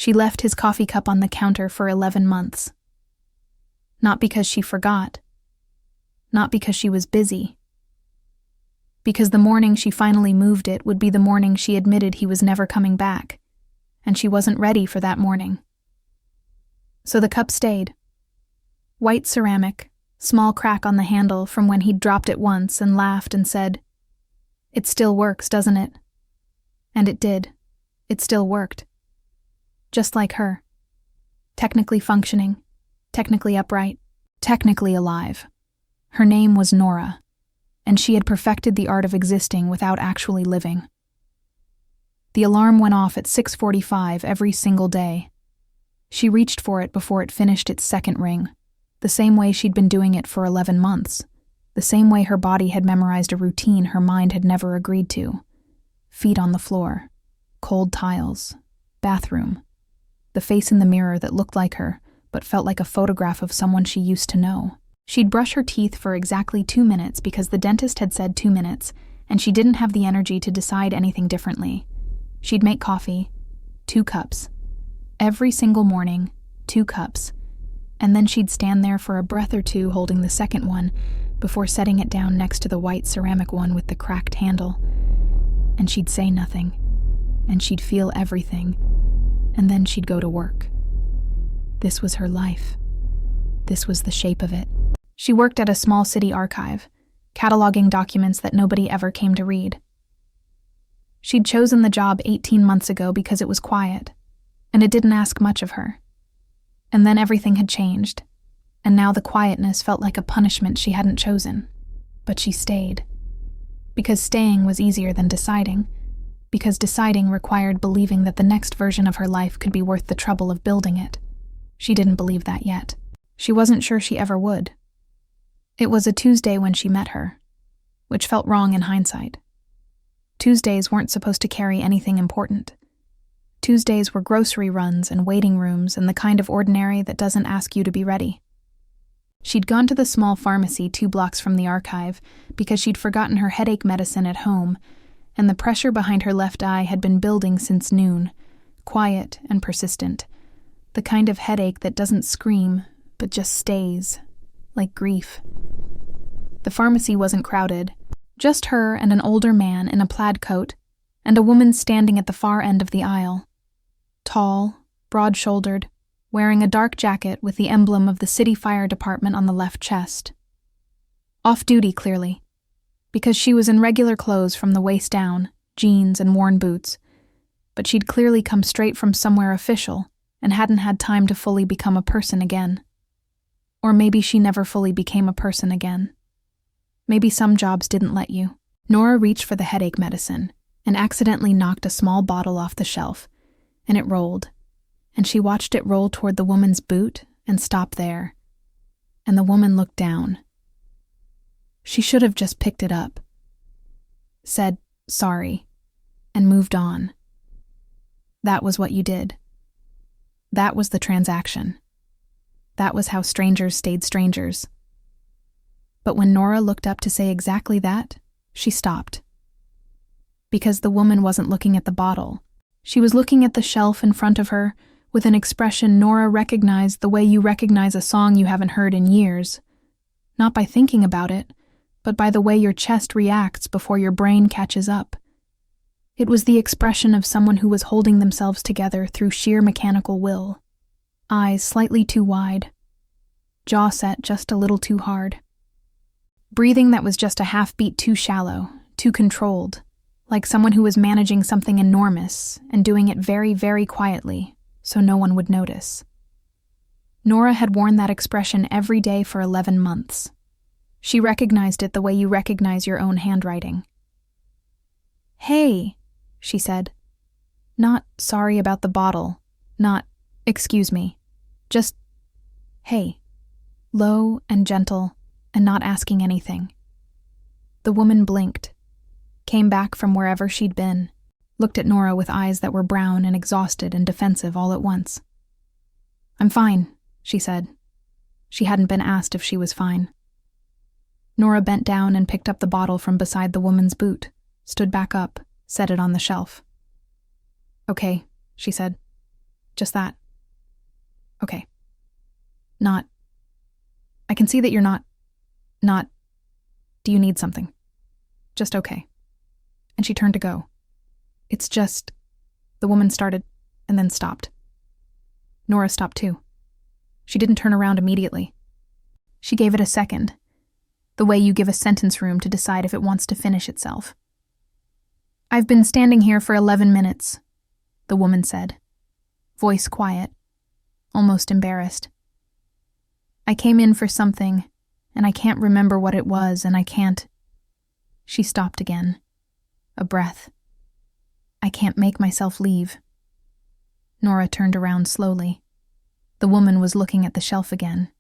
She left his coffee cup on the counter for 11 months. Not because she forgot. Not because she was busy. Because the morning she finally moved it would be the morning she admitted he was never coming back, and she wasn't ready for that morning. So the cup stayed. White ceramic, small crack on the handle from when he'd dropped it once and laughed and said, "It still works, doesn't it?" And it did. It still worked. Just like her. Technically functioning, technically upright, technically alive. Her name was Nora, and she had perfected the art of existing without actually living. The alarm went off at 6:45 every single day. She reached for it before it finished its second ring, the same way she'd been doing it for 11 months, the same way her body had memorized a routine her mind had never agreed to. Feet on the floor, cold tiles, bathroom, the face in the mirror that looked like her but felt like a photograph of someone she used to know. She'd brush her teeth for exactly 2 minutes because the dentist had said 2 minutes, and she didn't have the energy to decide anything differently. She'd make coffee, 2 cups. Every single morning, 2 cups. And then she'd stand there for a breath or two holding the second one before setting it down next to the white ceramic one with the cracked handle. And she'd say nothing, and she'd feel everything, and then she'd go to work. This was her life. This was the shape of it. She worked at a small city archive, cataloging documents that nobody ever came to read. She'd chosen the job 18 months ago because it was quiet, and it didn't ask much of her. And then everything had changed, and now the quietness felt like a punishment she hadn't chosen. But she stayed. Because staying was easier than deciding. Because deciding required believing that the next version of her life could be worth the trouble of building it. She didn't believe that yet. She wasn't sure she ever would. It was a Tuesday when she met her, which felt wrong in hindsight. Tuesdays weren't supposed to carry anything important. Tuesdays were grocery runs and waiting rooms and the kind of ordinary that doesn't ask you to be ready. She'd gone to the small pharmacy 2 blocks from the archive because she'd forgotten her headache medicine at home, and the pressure behind her left eye had been building since noon, quiet and persistent, the kind of headache that doesn't scream, but just stays, like grief. The pharmacy wasn't crowded, just her and an older man in a plaid coat, and a woman standing at the far end of the aisle. Tall, broad-shouldered, wearing a dark jacket with the emblem of the city fire department on the left chest. Off-duty, clearly, because she was in regular clothes from the waist down, jeans and worn boots, but she'd clearly come straight from somewhere official and hadn't had time to fully become a person again. Or maybe she never fully became a person again. Maybe some jobs didn't let you. Nora reached for the headache medicine and accidentally knocked a small bottle off the shelf, and it rolled, and she watched it roll toward the woman's boot and stop there, and the woman looked down. She should have just picked it up, said, "Sorry," and moved on. That was what you did. That was the transaction. That was how strangers stayed strangers. But when Nora looked up to say exactly that, she stopped. Because the woman wasn't looking at the bottle. She was looking at the shelf in front of her with an expression Nora recognized the way you recognize a song you haven't heard in years. Not by thinking about it, but by the way your chest reacts before your brain catches up. It was the expression of someone who was holding themselves together through sheer mechanical will. Eyes slightly too wide. Jaw set just a little too hard. Breathing that was just a half beat too shallow, too controlled, like someone who was managing something enormous and doing it very, very quietly, so no one would notice. Nora had worn that expression every day for 11 months. She recognized it the way you recognize your own handwriting. "Hey," she said. Not "sorry about the bottle," not "excuse me," just "hey," low and gentle and not asking anything. The woman blinked, came back from wherever she'd been, looked at Nora with eyes that were brown and exhausted and defensive all at once. "I'm fine," she said. She hadn't been asked if she was fine. Nora bent down and picked up the bottle from beside the woman's boot, stood back up, set it on the shelf. "Okay," she said. Just that. Okay. I can see that you're not. Do you need something? Just okay. And she turned to go. It's just. The woman started, and then stopped. Nora stopped too. She didn't turn around immediately. She gave it a second, the way you give a sentence room to decide if it wants to finish itself. I've been standing here for 11 minutes, the woman said, voice quiet, almost embarrassed. I came in for something, and I can't remember what it was, and I can't. She stopped again. A breath. I can't make myself leave. Nora turned around slowly. The woman was looking at the shelf again.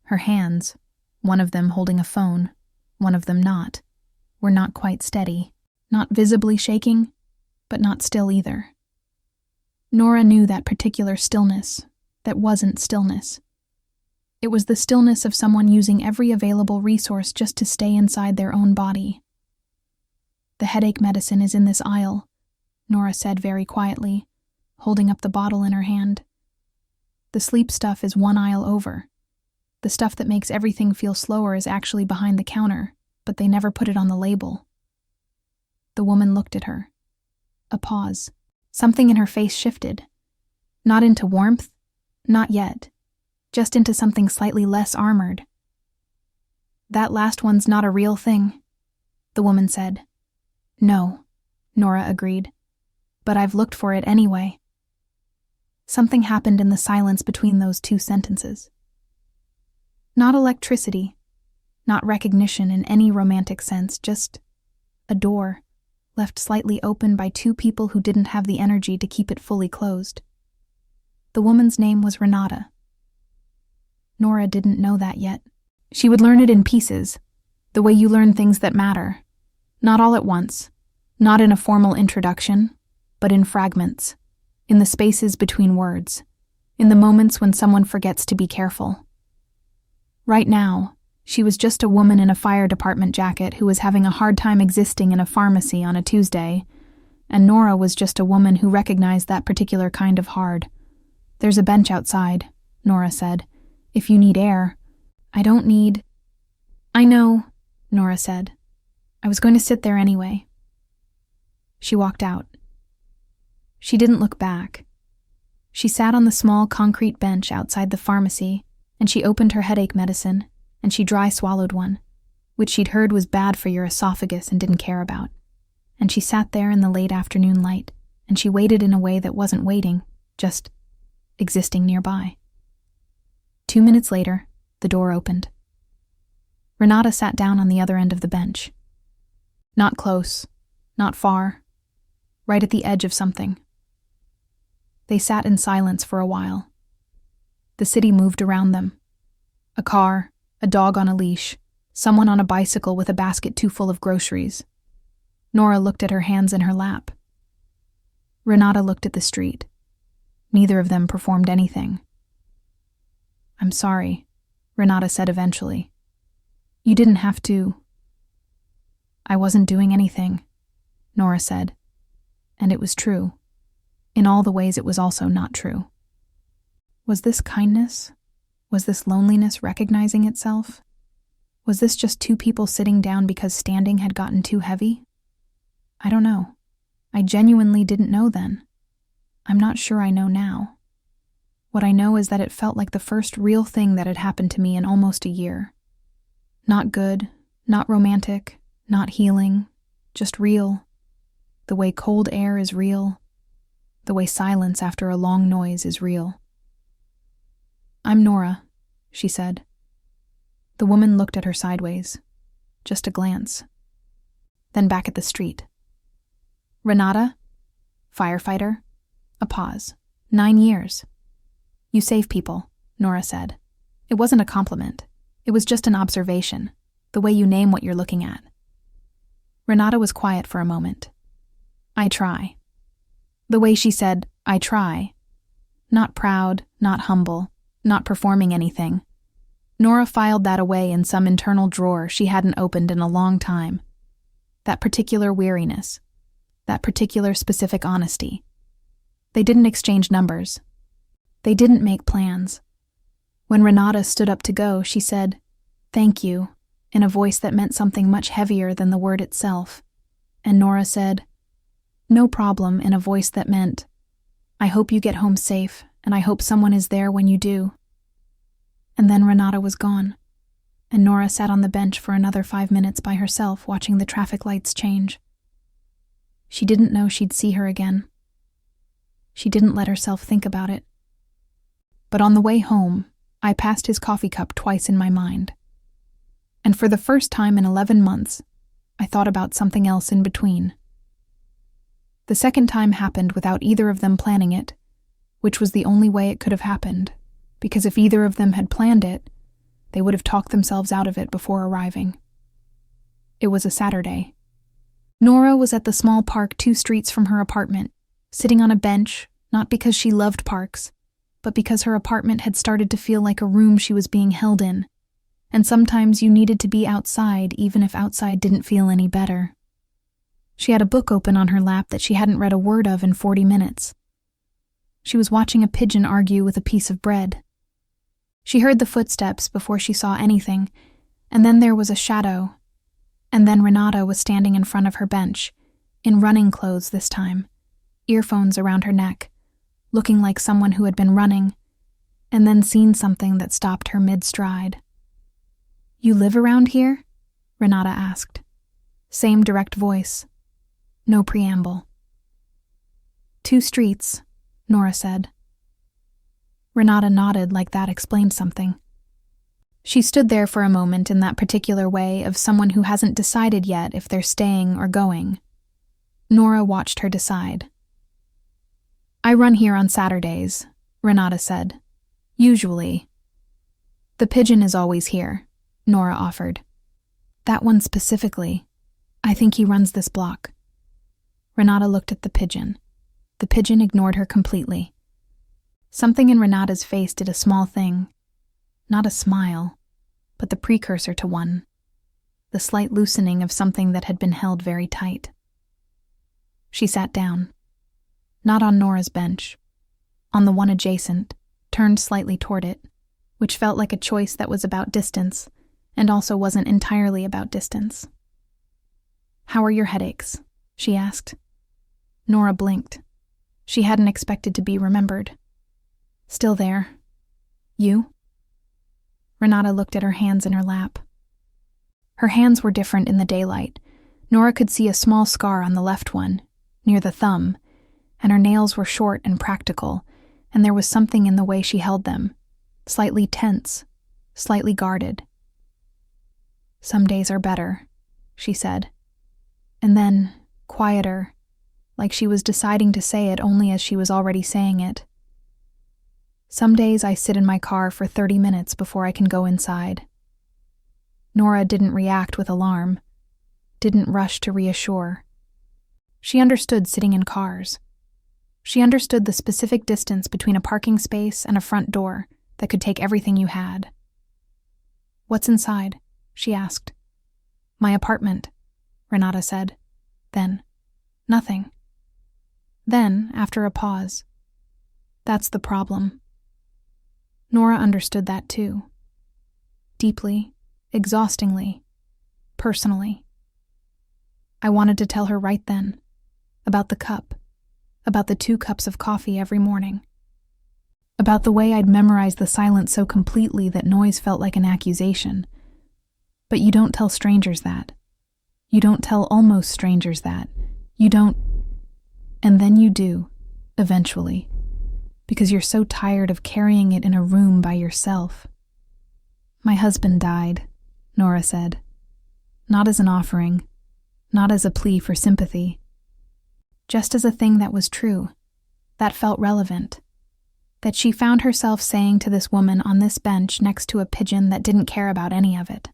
Her hands, one of them holding a phone, one of them not, were not quite steady, not visibly shaking, but not still either. Nora knew that particular stillness that wasn't stillness. It was the stillness of someone using every available resource just to stay inside their own body. The headache medicine is in this aisle, Nora said very quietly, holding up the bottle in her hand. The sleep stuff is one aisle over. The stuff that makes everything feel slower is actually behind the counter, but they never put it on the label. The woman looked at her. A pause. Something in her face shifted. Not into warmth, not yet. Just into something slightly less armored. That last one's not a real thing, the woman said. No, Nora agreed. But I've looked for it anyway. Something happened in the silence between those two sentences. Not electricity, not recognition in any romantic sense, just a door, left slightly open by two people who didn't have the energy to keep it fully closed. The woman's name was Renata. Nora didn't know that yet. She would learn it in pieces, the way you learn things that matter. Not all at once, not in a formal introduction, but in fragments, in the spaces between words, in the moments when someone forgets to be careful. Right now, she was just a woman in a fire department jacket who was having a hard time existing in a pharmacy on a Tuesday, and Nora was just a woman who recognized that particular kind of hard. There's a bench outside, Nora said. If you need air. I don't need. I know, Nora said. I was going to sit there anyway. She walked out. She didn't look back. She sat on the small concrete bench outside the pharmacy, and she opened her headache medicine, and she dry swallowed one, which she'd heard was bad for your esophagus and didn't care about. And she sat there in the late afternoon light, and she waited in a way that wasn't waiting, just existing nearby. 2 minutes later, the door opened. Renata sat down on the other end of the bench. Not close, not far, right at the edge of something. They sat in silence for a while. The city moved around them. A car, a dog on a leash, someone on a bicycle with a basket too full of groceries. Nora looked at her hands in her lap. Renata looked at the street. Neither of them performed anything. I'm sorry, Renata said eventually. You didn't have to. I wasn't doing anything, Nora said. And it was true. In all the ways it was also not true. Was this kindness? Was this loneliness recognizing itself? Was this just two people sitting down because standing had gotten too heavy? I don't know. I genuinely didn't know then. I'm not sure I know now. What I know is that it felt like the first real thing that had happened to me in almost a year. Not good, not romantic, not healing, just real. The way cold air is real. The way silence after a long noise is real. I'm Nora, she said. The woman looked at her sideways. Just a glance. Then back at the street. Renata? Firefighter? A pause. 9 years. You save people, Nora said. It wasn't a compliment. It was just an observation, the way you name what you're looking at. Renata was quiet for a moment. I try. The way she said, I try. Not proud, not humble, not performing anything. Nora filed that away in some internal drawer she hadn't opened in a long time. That particular weariness. That particular specific honesty. They didn't exchange numbers. They didn't make plans. When Renata stood up to go, she said, "Thank you," in a voice that meant something much heavier than the word itself. And Nora said, "No problem," in a voice that meant, "I hope you get home safe, and I hope someone is there when you do." And then Renata was gone, and Nora sat on the bench for another 5 minutes by herself watching the traffic lights change. She didn't know she'd see her again. She didn't let herself think about it. But on the way home, I passed his coffee cup twice in my mind. And for the first time in 11 months, I thought about something else in between. The second time happened without either of them planning it, which was the only way it could have happened, because if either of them had planned it, they would have talked themselves out of it before arriving. It was a Saturday. Nora was at the small park 2 streets from her apartment, sitting on a bench, not because she loved parks, but because her apartment had started to feel like a room she was being held in, and sometimes you needed to be outside even if outside didn't feel any better. She had a book open on her lap that she hadn't read a word of in 40 minutes. She was watching a pigeon argue with a piece of bread. She heard the footsteps before she saw anything, and then there was a shadow, and then Renata was standing in front of her bench, in running clothes this time, earphones around her neck, looking like someone who had been running, and then seen something that stopped her mid-stride. "You live around here?" Renata asked. Same direct voice. No preamble. "2 streets," Nora said. Renata nodded like that explained something. She stood there for a moment in that particular way of someone who hasn't decided yet if they're staying or going. Nora watched her decide. "I run here on Saturdays," Renata said. "Usually." "The pigeon is always here," Nora offered. "That one specifically. I think he runs this block." Renata looked at the pigeon. The pigeon ignored her completely. Something in Renata's face did a small thing. Not a smile, but the precursor to one. The slight loosening of something that had been held very tight. She sat down. Not on Nora's bench. On the one adjacent, turned slightly toward it, which felt like a choice that was about distance, and also wasn't entirely about distance. "How are your headaches?" she asked. Nora blinked. She hadn't expected to be remembered. "Still there. You?" Renata looked at her hands in her lap. Her hands were different in the daylight. Nora could see a small scar on the left one, near the thumb, and her nails were short and practical, and there was something in the way she held them, slightly tense, slightly guarded. "Some days are better," she said. And then, quieter, like she was deciding to say it only as she was already saying it. "Some days I sit in my car for 30 minutes before I can go inside." Nora didn't react with alarm, didn't rush to reassure. She understood sitting in cars. She understood the specific distance between a parking space and a front door that could take everything you had. "What's inside?" she asked. "My apartment," Renata said. Then, "Nothing." Then, after a pause, "That's the problem." Nora understood that too. Deeply, exhaustingly, personally. I wanted to tell her right then, about the cup, about the 2 cups of coffee every morning, about the way I'd memorized the silence so completely that noise felt like an accusation. But you don't tell strangers that. You don't tell almost strangers that. You don't. And then you do, eventually, because you're so tired of carrying it in a room by yourself. "My husband died," Nora said. Not as an offering, not as a plea for sympathy. Just as a thing that was true, that felt relevant, that she found herself saying to this woman on this bench next to a pigeon that didn't care about any of it.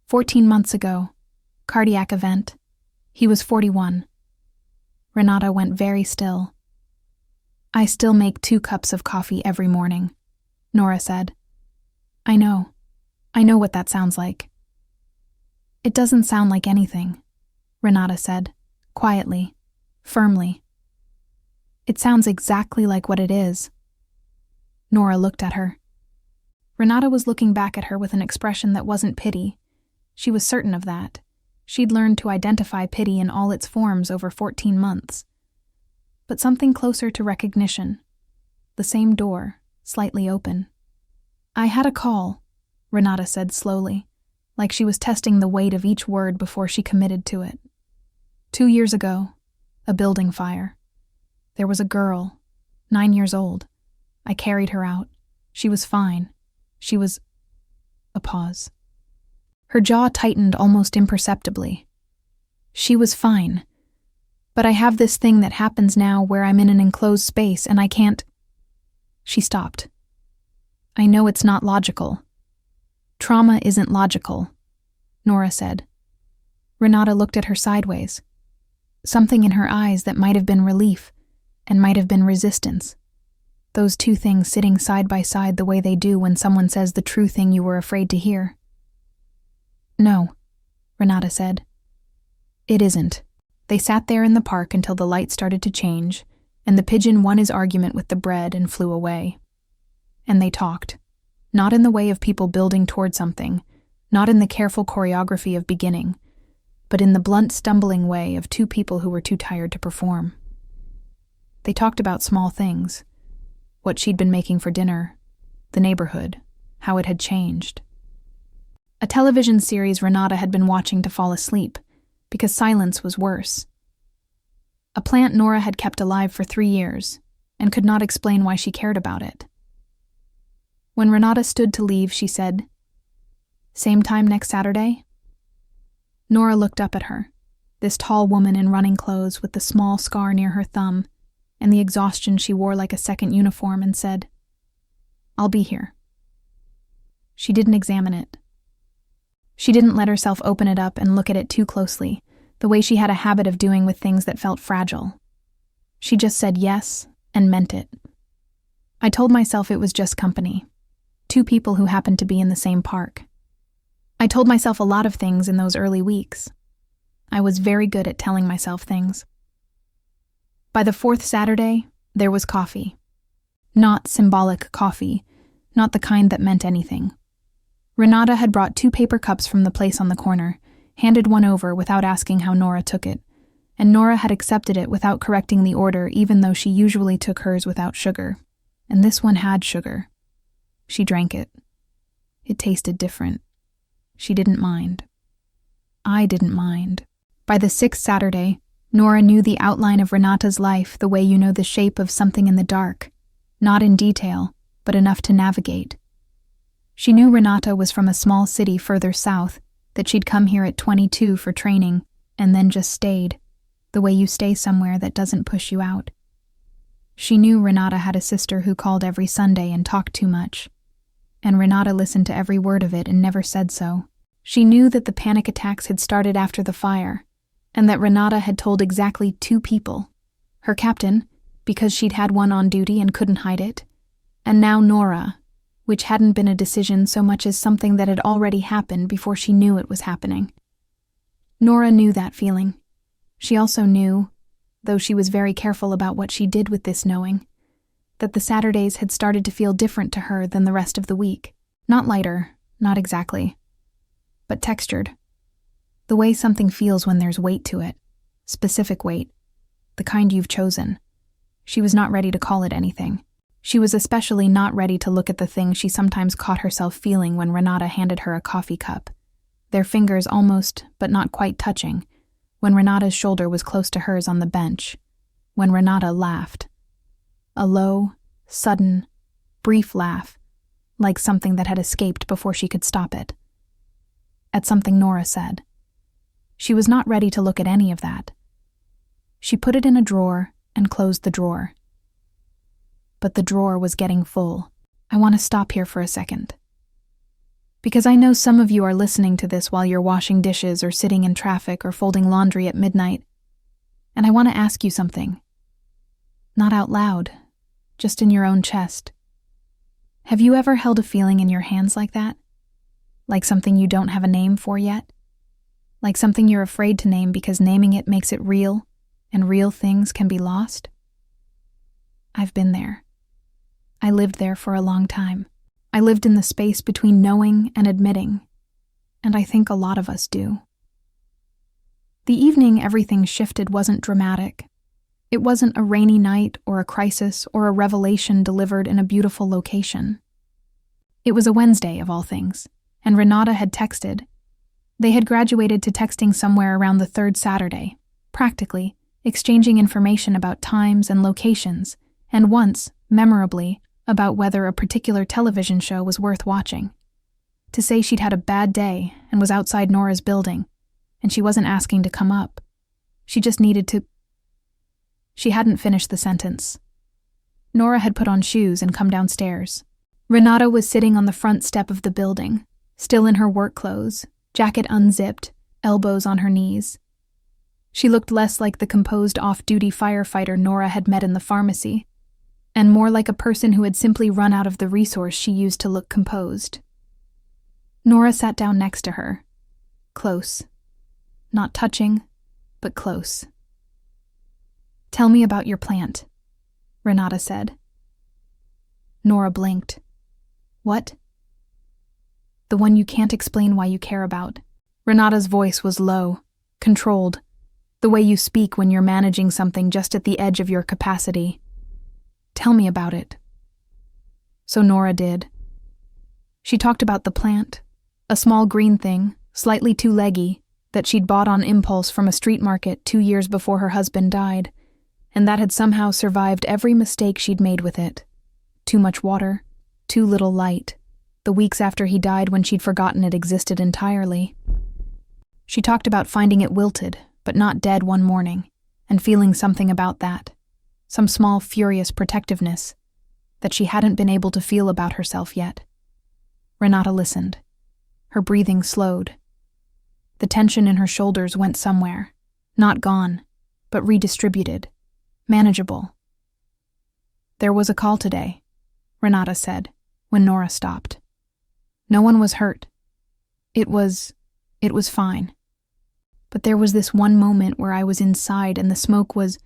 14 months ago, cardiac event. He was 41. Renata went very still. "I still make 2 cups of coffee every morning," Nora said. I know what that sounds like." "It doesn't sound like anything," Renata said, quietly, firmly. "It sounds exactly like what it is," Nora looked at her. Renata was looking back at her with an expression that wasn't pity. She was certain of that. She'd learned to identify pity in all its forms over 14 months. But something closer to recognition. The same door, slightly open. "I had a call," Renata said slowly, like she was testing the weight of each word before she committed to it. 2 years ago, a building fire. There was a girl, 9 years old. I carried her out. She was fine. She was... A pause. Her jaw tightened almost imperceptibly. She was fine. But I have this thing that happens now where I'm in an enclosed space and I can't... She stopped. I know it's not logical. Trauma isn't logical, Nora said. Renata looked at her sideways. Something in her eyes that might have been relief and might have been resistance. Those two things sitting side by side the way they do when someone says the true thing you were afraid to hear. No, Renata said. It isn't. They sat there in the park until the light started to change, and the pigeon won his argument with the bread and flew away. And they talked, not in the way of people building toward something, not in the careful choreography of beginning, but in the blunt, stumbling way of two people who were too tired to perform. They talked about small things. What she'd been making for dinner, the neighborhood, how it had changed. A television series Renata had been watching to fall asleep, because silence was worse. A plant Nora had kept alive for 3 years, and could not explain why she cared about it. When Renata stood to leave, she said, "Same time next Saturday?" Nora looked up at her, this tall woman in running clothes with the small scar near her thumb, and the exhaustion she wore like a second uniform, and said, "I'll be here." She didn't examine it. She didn't let herself open it up and look at it too closely, the way she had a habit of doing with things that felt fragile. She just said yes and meant it. I told myself it was just company. 2 people who happened to be in the same park. I told myself a lot of things in those early weeks. I was very good at telling myself things. By the 4th Saturday, there was coffee. Not symbolic coffee, not the kind that meant anything. Renata had brought 2 paper cups from the place on the corner, handed one over without asking how Nora took it, and Nora had accepted it without correcting the order even though she usually took hers without sugar. And this one had sugar. She drank it. It tasted different. She didn't mind. I didn't mind. By the 6th Saturday, Nora knew the outline of Renata's life the way you know the shape of something in the dark, not in detail, but enough to navigate. She knew Renata was from a small city further south, that she'd come here at 22 for training, and then just stayed, the way you stay somewhere that doesn't push you out. She knew Renata had a sister who called every Sunday and talked too much, and Renata listened to every word of it and never said so. She knew that the panic attacks had started after the fire, and that Renata had told exactly 2 people, her captain, because she'd had one on duty and couldn't hide it, and now Nora, which hadn't been a decision so much as something that had already happened before she knew it was happening. Nora knew that feeling. She also knew, though she was very careful about what she did with this knowing, that the Saturdays had started to feel different to her than the rest of the week. Not lighter, not exactly, but textured. The way something feels when there's weight to it, specific weight, the kind you've chosen. She was not ready to call it anything. She was especially not ready to look at the thing she sometimes caught herself feeling when Renata handed her a coffee cup, their fingers almost, but not quite touching, when Renata's shoulder was close to hers on the bench, when Renata laughed. A low, sudden, brief laugh, like something that had escaped before she could stop it. At something Nora said. She was not ready to look at any of that. She put it in a drawer and closed the drawer. But the drawer was getting full. I want to stop here for a second. Because I know some of you are listening to this while you're washing dishes or sitting in traffic or folding laundry at midnight. And I want to ask you something. Not out loud, just in your own chest. Have you ever held a feeling in your hands like that? Like something you don't have a name for yet? Like something you're afraid to name because naming it makes it real, and real things can be lost? I've been there. I lived there for a long time. I lived in the space between knowing and admitting, and I think a lot of us do. The evening everything shifted wasn't dramatic. It wasn't a rainy night or a crisis or a revelation delivered in a beautiful location. It was a Wednesday, of all things, and Renata had texted. They had graduated to texting somewhere around the third Saturday, practically, exchanging information about times and locations, and once, memorably, about whether a particular television show was worth watching. To say she'd had a bad day and was outside Nora's building, and she wasn't asking to come up. She just needed to... She hadn't finished the sentence. Nora had put on shoes and come downstairs. Renata was sitting on the front step of the building, still in her work clothes, jacket unzipped, elbows on her knees. She looked less like the composed off-duty firefighter Nora had met in the pharmacy, and more like a person who had simply run out of the resource she used to look composed. Nora sat down next to her, close. Not touching, but close. "Tell me about your plant," Renata said. Nora blinked. "What?" "The one you can't explain why you care about." Renata's voice was low, controlled, the way you speak when you're managing something just at the edge of your capacity. "Tell me about it." So Nora did. She talked about the plant, a small green thing, slightly too leggy, that she'd bought on impulse from a street market 2 years before her husband died, and that had somehow survived every mistake she'd made with it. Too much water, too little light, the weeks after he died when she'd forgotten it existed entirely. She talked about finding it wilted, but not dead one morning, and feeling something about that, some small furious protectiveness, that she hadn't been able to feel about herself yet. Renata listened. Her breathing slowed. The tension in her shoulders went somewhere, not gone, but redistributed, manageable. "There was a call today," Renata said, when Nora stopped. "No one was hurt. It was fine. But there was this one moment where I was inside and the smoke was...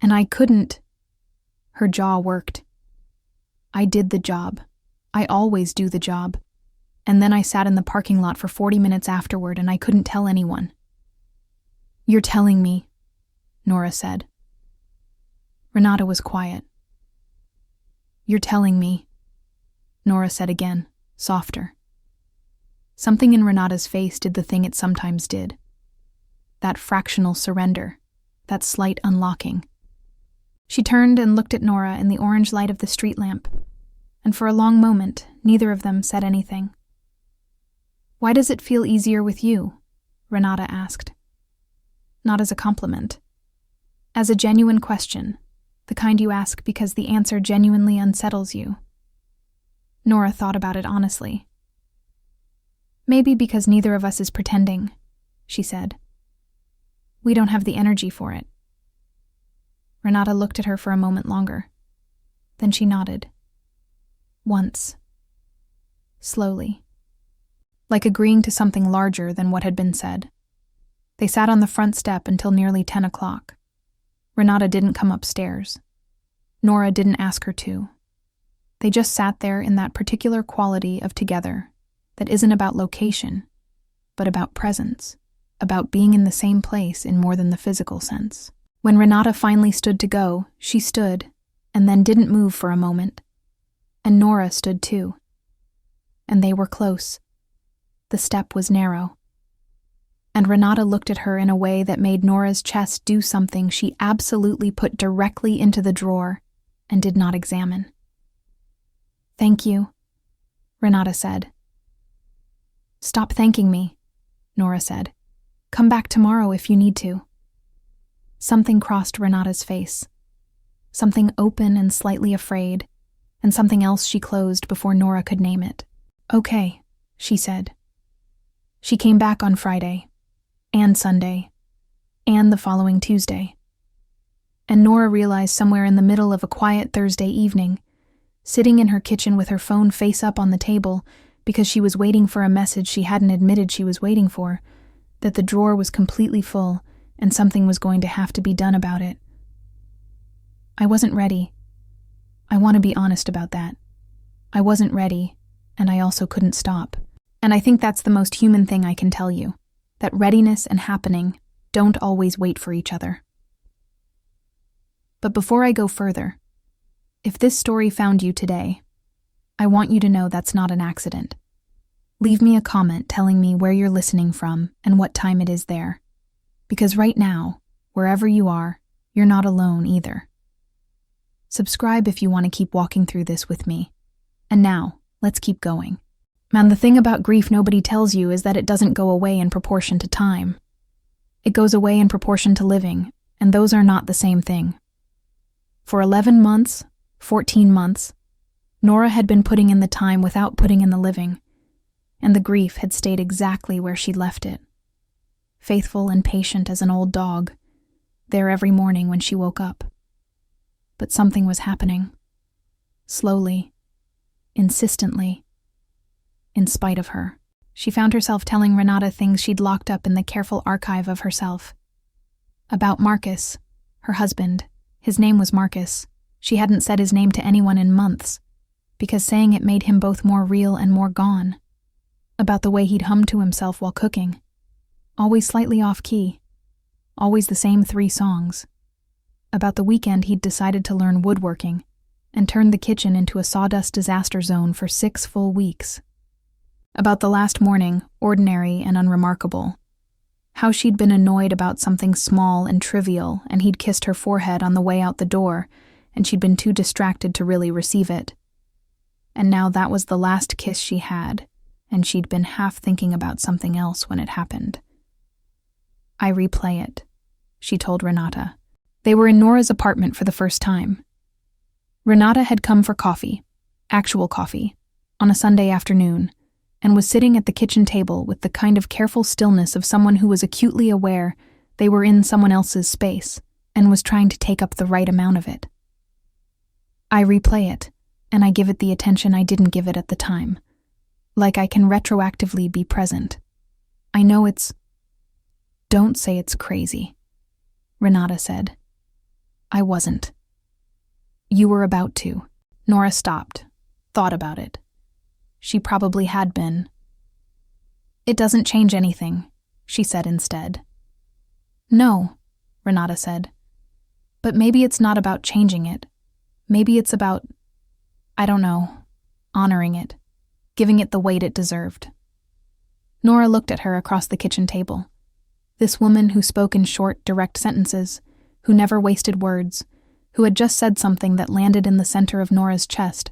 and I couldn't..." Her jaw worked. "I did the job. I always do the job. And then I sat in the parking lot for 40 minutes afterward and I couldn't tell anyone." "You're telling me," Nora said. Renata was quiet. "You're telling me," Nora said again, softer. Something in Renata's face did the thing it sometimes did. That fractional surrender, that slight unlocking. She turned and looked at Nora in the orange light of the street lamp, and for a long moment, neither of them said anything. "Why does it feel easier with you?" Renata asked. Not as a compliment. As a genuine question, the kind you ask because the answer genuinely unsettles you. Nora thought about it honestly. "Maybe because neither of us is pretending," she said. "We don't have the energy for it." Renata looked at her for a moment longer. Then she nodded. Once. Slowly. Like agreeing to something larger than what had been said. They sat on the front step until nearly 10 o'clock. Renata didn't come upstairs. Nora didn't ask her to. They just sat there in that particular quality of together that isn't about location, but about presence, about being in the same place in more than the physical sense. When Renata finally stood to go, she stood, and then didn't move for a moment. And Nora stood too. And they were close. The step was narrow. And Renata looked at her in a way that made Nora's chest do something she absolutely put directly into the drawer and did not examine. "Thank you," Renata said. "Stop thanking me," Nora said. "Come back tomorrow if you need to." Something crossed Renata's face. Something open and slightly afraid, and something else she closed before Nora could name it. "Okay," she said. She came back on Friday, and Sunday, and the following Tuesday. And Nora realized somewhere in the middle of a quiet Thursday evening, sitting in her kitchen with her phone face up on the table because she was waiting for a message she hadn't admitted she was waiting for, that the drawer was completely full and something was going to have to be done about it. "I wasn't ready. I want to be honest about that. I wasn't ready, and I also couldn't stop. And I think that's the most human thing I can tell you, that readiness and happening don't always wait for each other. But before I go further, if this story found you today, I want you to know that's not an accident. Leave me a comment telling me where you're listening from and what time it is there. Because right now, wherever you are, you're not alone either. Subscribe if you want to keep walking through this with me. And now, let's keep going. Man, the thing about grief nobody tells you is that it doesn't go away in proportion to time. It goes away in proportion to living, and those are not the same thing. For 11 months, 14 months, Nora had been putting in the time without putting in the living, and the grief had stayed exactly where she'd left it. Faithful and patient as an old dog, there every morning when she woke up. But something was happening. Slowly, insistently, in spite of her. She found herself telling Renata things she'd locked up in the careful archive of herself. About Marcus, her husband. His name was Marcus. She hadn't said his name to anyone in months, because saying it made him both more real and more gone. About the way he'd hum to himself while cooking. Always slightly off-key. Always the same 3 songs. About the weekend he'd decided to learn woodworking and turned the kitchen into a sawdust disaster zone for 6 full weeks. About the last morning, ordinary and unremarkable. How she'd been annoyed about something small and trivial, and he'd kissed her forehead on the way out the door, and she'd been too distracted to really receive it. And now that was the last kiss she had, and she'd been half thinking about something else when it happened. I replay it, she told Renata. They were in Nora's apartment for the first time. Renata had come for coffee, actual coffee, on a Sunday afternoon, and was sitting at the kitchen table with the kind of careful stillness of someone who was acutely aware they were in someone else's space and was trying to take up the right amount of it. I replay it, and I give it the attention I didn't give it at the time, like I can retroactively be present. I know it's... Don't say it's crazy, Renata said. I wasn't. You were about to. Nora stopped, thought about it. She probably had been. It doesn't change anything, she said instead. No, Renata said. But maybe it's not about changing it. Maybe it's about, I don't know, honoring it, giving it the weight it deserved. Nora looked at her across the kitchen table. This woman who spoke in short, direct sentences, who never wasted words, who had just said something that landed in the center of Nora's chest,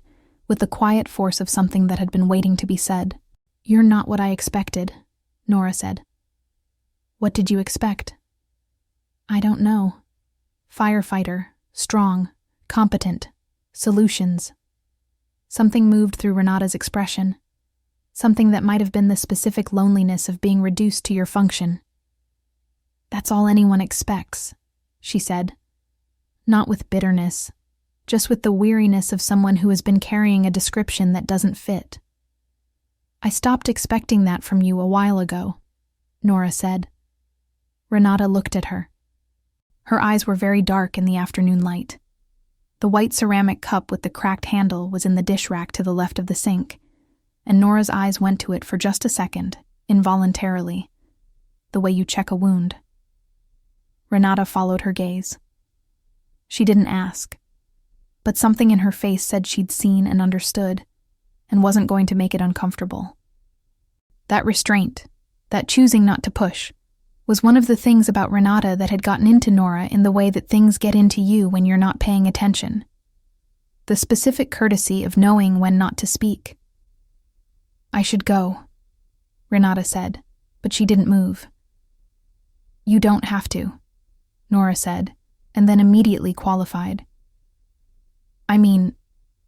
with the quiet force of something that had been waiting to be said. You're not what I expected, Nora said. What did you expect? I don't know. Firefighter, strong, competent, solutions. Something moved through Renata's expression. Something that might have been the specific loneliness of being reduced to your function. That's all anyone expects, she said. Not with bitterness, just with the weariness of someone who has been carrying a description that doesn't fit. I stopped expecting that from you a while ago, Nora said. Renata looked at her. Her eyes were very dark in the afternoon light. The white ceramic cup with the cracked handle was in the dish rack to the left of the sink, and Nora's eyes went to it for just a second, involuntarily, the way you check a wound. Renata followed her gaze. She didn't ask, but something in her face said she'd seen and understood, and wasn't going to make it uncomfortable. That restraint, that choosing not to push, was one of the things about Renata that had gotten into Nora in the way that things get into you when you're not paying attention. The specific courtesy of knowing when not to speak. I should go, Renata said, but she didn't move. You don't have to, Nora said, and then immediately qualified. I mean,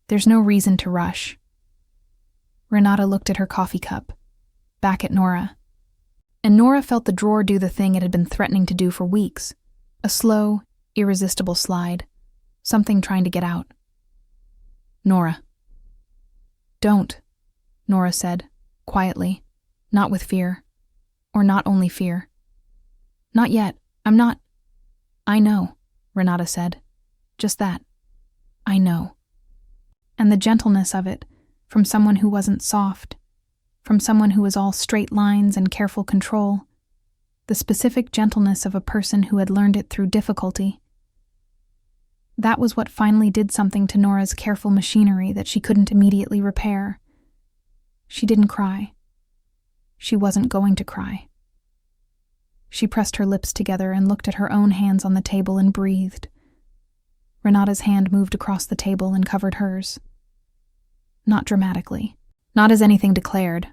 there's no reason to rush. Renata looked at her coffee cup, back at Nora, and Nora felt the drawer do the thing it had been threatening to do for weeks, a slow, irresistible slide, something trying to get out. Nora. Don't, Nora said, quietly, not with fear, or not only fear. Not yet, I'm not. I know, Renata said. Just that. I know. and the gentleness of it, from someone who wasn't soft, from someone who was all straight lines and careful control, the specific gentleness of a person who had learned it through difficulty. That was what finally did something to Nora's careful machinery that she couldn't immediately repair. She didn't cry. She wasn't going to cry. She pressed her lips together and looked at her own hands on the table and breathed. Renata's hand moved across the table and covered hers. Not dramatically, not as anything declared,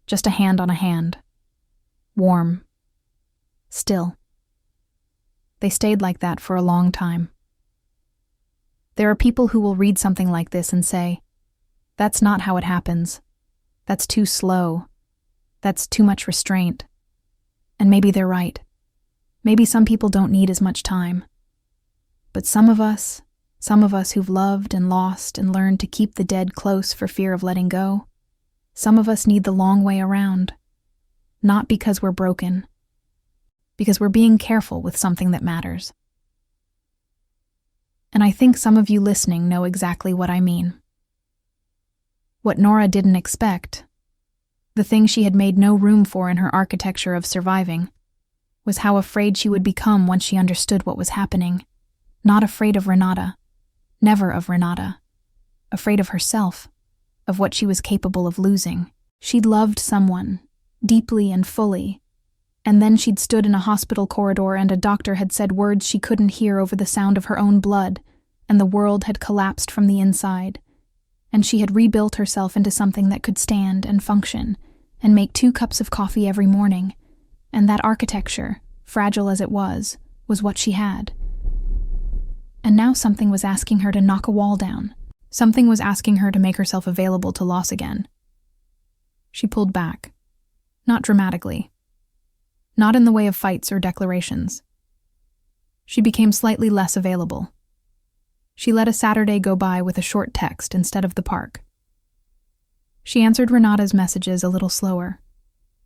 just a hand on a hand. Warm. Still. They stayed like that for a long time. There are people who will read something like this and say, "That's not how it happens. That's too slow. That's too much restraint." And maybe they're right. Maybe some people don't need as much time. But some of us who've loved and lost and learned to keep the dead close for fear of letting go, some of us need the long way around. Not because we're broken, because we're being careful with something that matters. And I think some of you listening know exactly what I mean. What Nora didn't expect, the thing she had made no room for in her architecture of surviving, was how afraid she would become once she understood what was happening. Not afraid of Renata, never of Renata. Afraid of herself, of what she was capable of losing. She'd loved someone, deeply and fully, and then she'd stood in a hospital corridor and a doctor had said words she couldn't hear over the sound of her own blood, and the world had collapsed from the inside, and she had rebuilt herself into something that could stand and function, and make 2 cups of coffee every morning, and that architecture, fragile as it was what she had. And now something was asking her to knock a wall down. Something was asking her to make herself available to loss again. She pulled back. Not dramatically. Not in the way of fights or declarations. She became slightly less available. She let a Saturday go by with a short text instead of the park. She answered Renata's messages a little slower.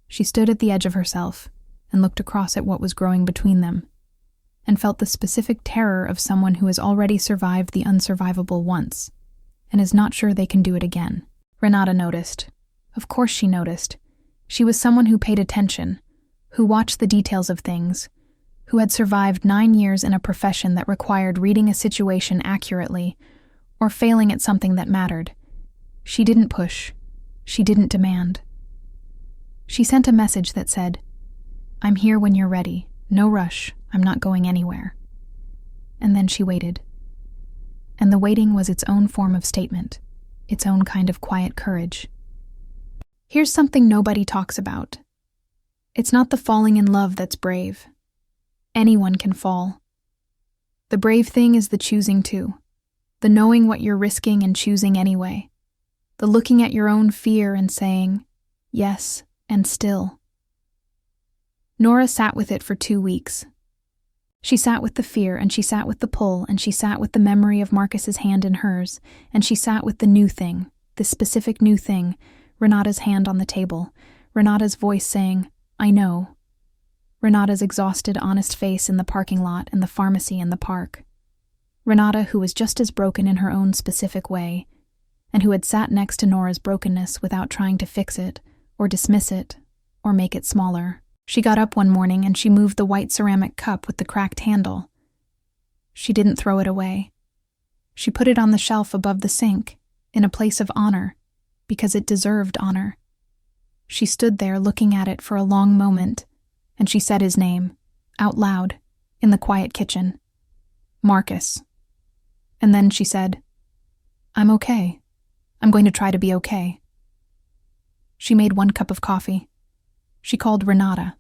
She stood at the edge of herself and looked across at what was growing between them, and felt the specific terror of someone who has already survived the unsurvivable once, and is not sure they can do it again. Renata noticed. Of course she noticed. She was someone who paid attention, who watched the details of things, who had survived 9 years in a profession that required reading a situation accurately, or failing at something that mattered. She didn't push. She didn't demand. She sent a message that said, "I'm here when you're ready. No rush. I'm not going anywhere." And then she waited. And the waiting was its own form of statement, its own kind of quiet courage. Here's something nobody talks about. It's not the falling in love that's brave. Anyone can fall. The brave thing is the choosing to, the knowing what you're risking and choosing anyway, the looking at your own fear and saying, yes, and still. Nora sat with it for 2 weeks. She sat with the fear, and she sat with the pull, and she sat with the memory of Marcus's hand in hers, and she sat with the new thing, this specific new thing, Renata's hand on the table, Renata's voice saying, "I know." Renata's exhausted, honest face in the parking lot and the pharmacy and the park. Renata, who was just as broken in her own specific way, and who had sat next to Nora's brokenness without trying to fix it, or dismiss it, or make it smaller. She got up one morning and she moved the white ceramic cup with the cracked handle. She didn't throw it away. She put it on the shelf above the sink, in a place of honor, because it deserved honor. She stood there looking at it for a long moment, and she said his name, out loud, in the quiet kitchen. Marcus. And then she said, "I'm okay. I'm going to try to be okay." She made 1 cup of coffee. She called Renata.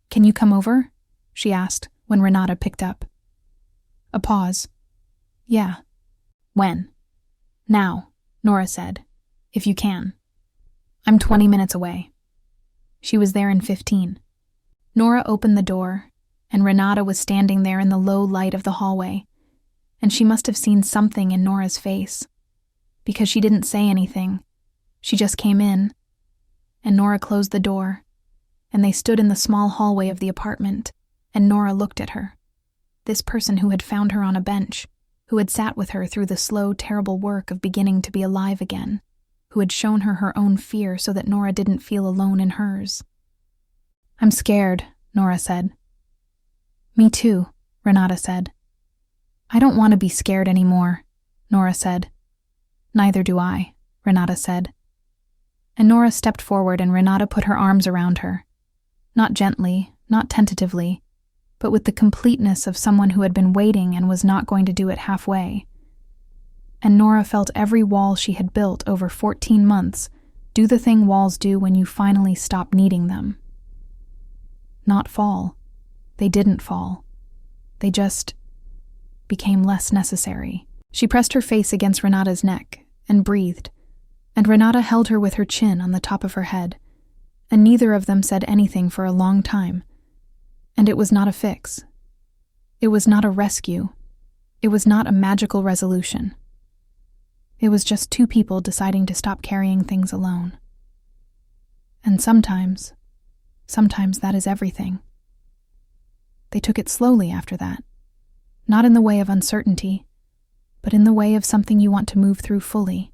"Can you come over?" she asked when Renata picked up. A pause. "Yeah." "When?" "Now," Nora said. "If you can." "I'm 20 minutes away." She was there in 15. Nora opened the door, and Renata was standing there in the low light of the hallway, and she must have seen something in Nora's face, because she didn't say anything. She just came in, and Nora closed the door, and they stood in the small hallway of the apartment, and Nora looked at her. This person who had found her on a bench, who had sat with her through the slow, terrible work of beginning to be alive again, who had shown her her own fear so that Nora didn't feel alone in hers. "I'm scared," Nora said. "Me too," Renata said. "I don't want to be scared anymore," Nora said. "Neither do I," Renata said. And Nora stepped forward and Renata put her arms around her. Not gently, not tentatively, but with the completeness of someone who had been waiting and was not going to do it halfway. And Nora felt every wall she had built over 14 months do the thing walls do when you finally stop needing them. Not fall. They didn't fall. They just became less necessary. She pressed her face against Renata's neck and breathed, and Renata held her with her chin on the top of her head, and neither of them said anything for a long time. And it was not a fix. It was not a rescue. It was not a magical resolution. It was just two people deciding to stop carrying things alone. And sometimes that is everything. They took it slowly after that, not in the way of uncertainty, but in the way of something you want to move through fully.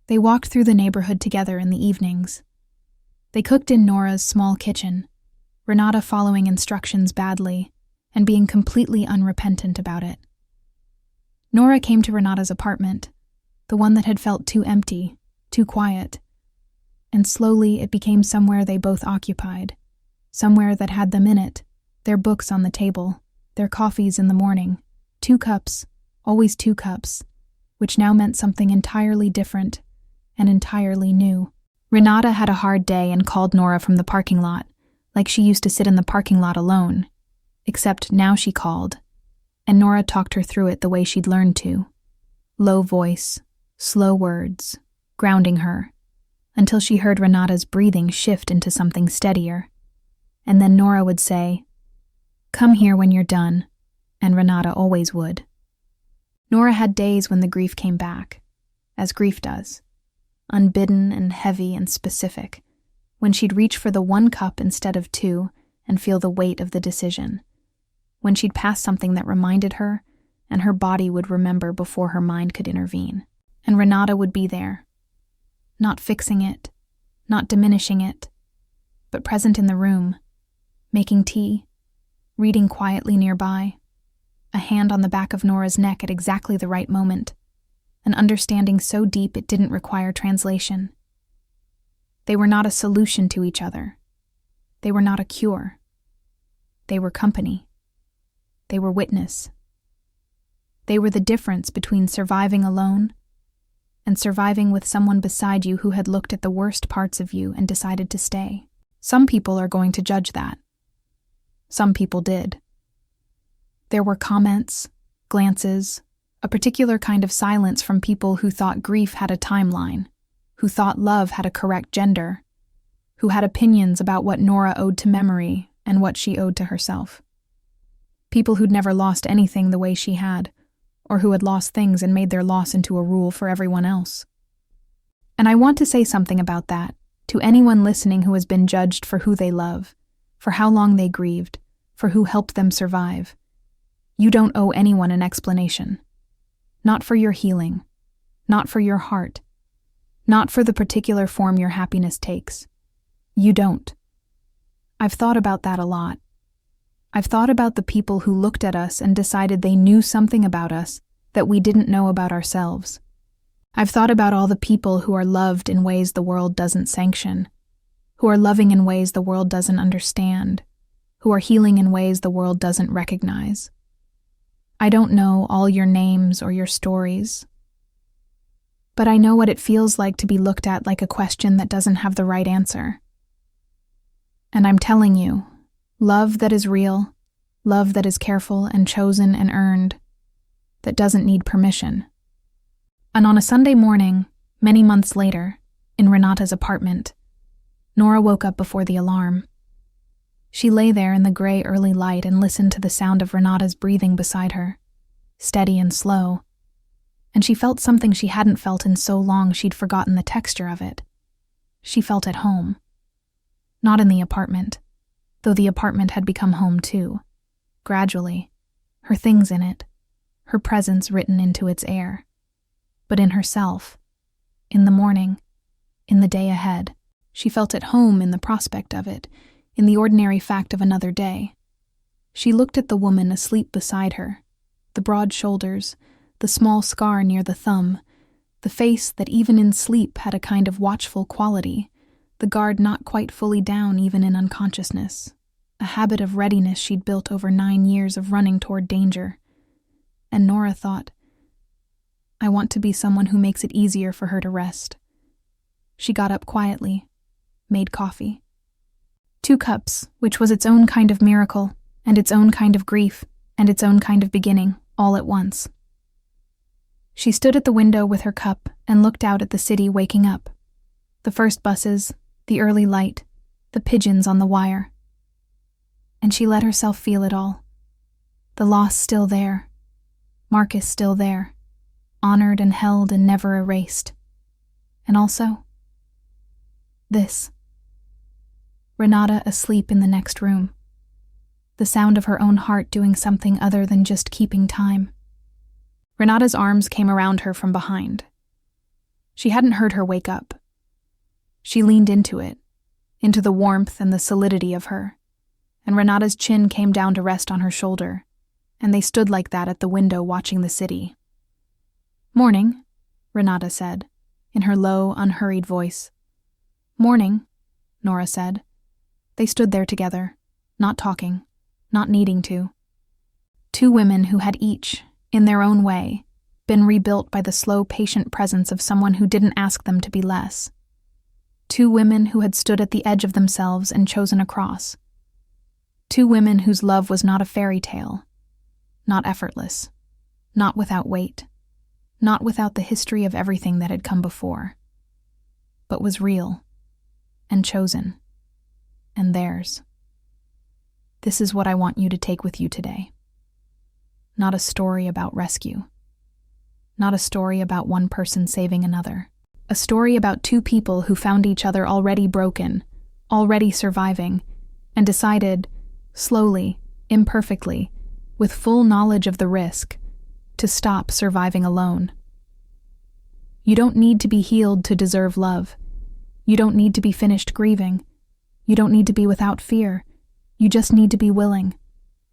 They walked through the neighborhood together in the evenings. They cooked in Nora's small kitchen, Renata following instructions badly and being completely unrepentant about it. Nora came to Renata's apartment, the one that had felt too empty, too quiet, and slowly it became somewhere they both occupied, somewhere that had them in it, their books on the table, their coffees in the morning, 2 cups, always 2 cups, which now meant something entirely different and entirely new. Renata had a hard day and called Nora from the parking lot, like she used to sit in the parking lot alone, except now she called, and Nora talked her through it the way she'd learned to. Low voice, slow words, grounding her, until she heard Renata's breathing shift into something steadier. And then Nora would say, "Come here when you're done," and Renata always would. Nora had days when the grief came back, as grief does, unbidden and heavy and specific, when she'd reach for the 1 cup instead of 2 and feel the weight of the decision, when she'd pass something that reminded her and her body would remember before her mind could intervene. And Renata would be there, not fixing it, not diminishing it, but present in the room, making tea, reading quietly nearby, a hand on the back of Nora's neck at exactly the right moment, an understanding so deep it didn't require translation. They were not a solution to each other. They were not a cure. They were company. They were witness. They were the difference between surviving alone and surviving with someone beside you who had looked at the worst parts of you and decided to stay. Some people are going to judge that. Some people did. There were comments, glances, a particular kind of silence from people who thought grief had a timeline, who thought love had a correct gender, who had opinions about what Nora owed to memory and what she owed to herself. People who'd never lost anything the way she had, or who had lost things and made their loss into a rule for everyone else. And I want to say something about that to anyone listening who has been judged for who they love, for how long they grieved, for who helped them survive. You don't owe anyone an explanation. Not for your healing, not for your heart, not for the particular form your happiness takes. You don't. I've thought about that a lot. I've thought about the people who looked at us and decided they knew something about us that we didn't know about ourselves. I've thought about all the people who are loved in ways the world doesn't sanction, who are loving in ways the world doesn't understand, who are healing in ways the world doesn't recognize. I don't know all your names or your stories, but I know what it feels like to be looked at like a question that doesn't have the right answer. And I'm telling you, love that is real, love that is careful and chosen and earned, that doesn't need permission. And on a Sunday morning, many months later, in Renata's apartment, Nora woke up before the alarm. She lay there in the gray early light and listened to the sound of Renata's breathing beside her, steady and slow, and she felt something she hadn't felt in so long she'd forgotten the texture of it. She felt at home. Not in the apartment, though the apartment had become home too. Gradually, her things in it, her presence written into its air, but in herself, in the morning, in the day ahead. She felt at home in the prospect of it, in the ordinary fact of another day. She looked at the woman asleep beside her, the broad shoulders, the small scar near the thumb, the face that even in sleep had a kind of watchful quality, the guard not quite fully down even in unconsciousness, a habit of readiness she'd built over 9 years of running toward danger. And Nora thought, I want to be someone who makes it easier for her to rest. She got up quietly, made coffee. 2 cups, which was its own kind of miracle, and its own kind of grief, and its own kind of beginning, all at once. She stood at the window with her cup and looked out at the city waking up. The first buses, the early light, the pigeons on the wire. And she let herself feel it all. The loss still there. Marcus still there. Honored and held and never erased. And also, this. Renata asleep in the next room. The sound of her own heart doing something other than just keeping time. Renata's arms came around her from behind. She hadn't heard her wake up. She leaned into it, into the warmth and the solidity of her, and Renata's chin came down to rest on her shoulder, and they stood like that at the window watching the city. Morning, Renata said, in her low, unhurried voice. Morning, Nora said. They stood there together, not talking, not needing to. 2 women who had each, in their own way, been rebuilt by the slow, patient presence of someone who didn't ask them to be less. 2 women who had stood at the edge of themselves and chosen a cross. 2 women whose love was not a fairy tale, not effortless, not without weight, not without the history of everything that had come before, but was real, and chosen, and theirs. This is what I want you to take with you today. Not a story about rescue. Not a story about one person saving another. A story about 2 people who found each other already broken, already surviving, and decided, slowly, imperfectly, with full knowledge of the risk, to stop surviving alone. You don't need to be healed to deserve love. You don't need to be finished grieving. You don't need to be without fear. You just need to be willing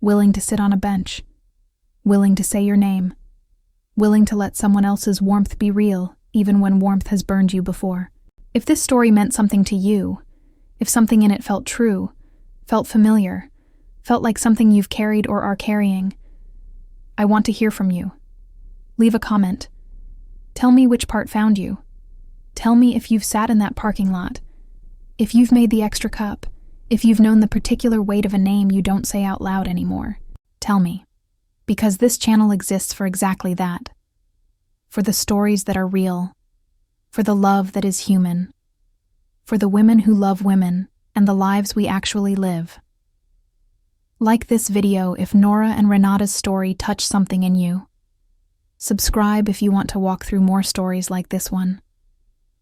to sit on a bench, willing to say your name, willing to let someone else's warmth be real, even when warmth has burned you before. If this story meant something to you, if something in it felt true, felt familiar, felt like something you've carried or are carrying, I want to hear from you. Leave a comment. Tell me which part found you. Tell me if you've sat in that parking lot, if you've made the extra cup, if you've known the particular weight of a name you don't say out loud anymore. Tell me, because this channel exists for exactly that. For the stories that are real, for the love that is human, for the women who love women and the lives we actually live. Like this video if Nora and Renata's story touched something in you. Subscribe if you want to walk through more stories like this one.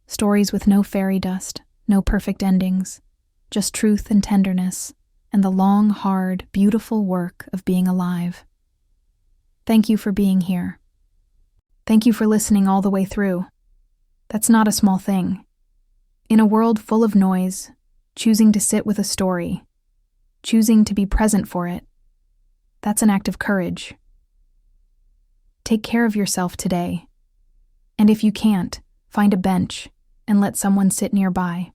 Stories with no fairy dust, no perfect endings, just truth and tenderness, and the long, hard, beautiful work of being alive. Thank you for being here. Thank you for listening all the way through. That's not a small thing. In a world full of noise, choosing to sit with a story, choosing to be present for it, that's an act of courage. Take care of yourself today. And if you can't, find a bench and let someone sit nearby.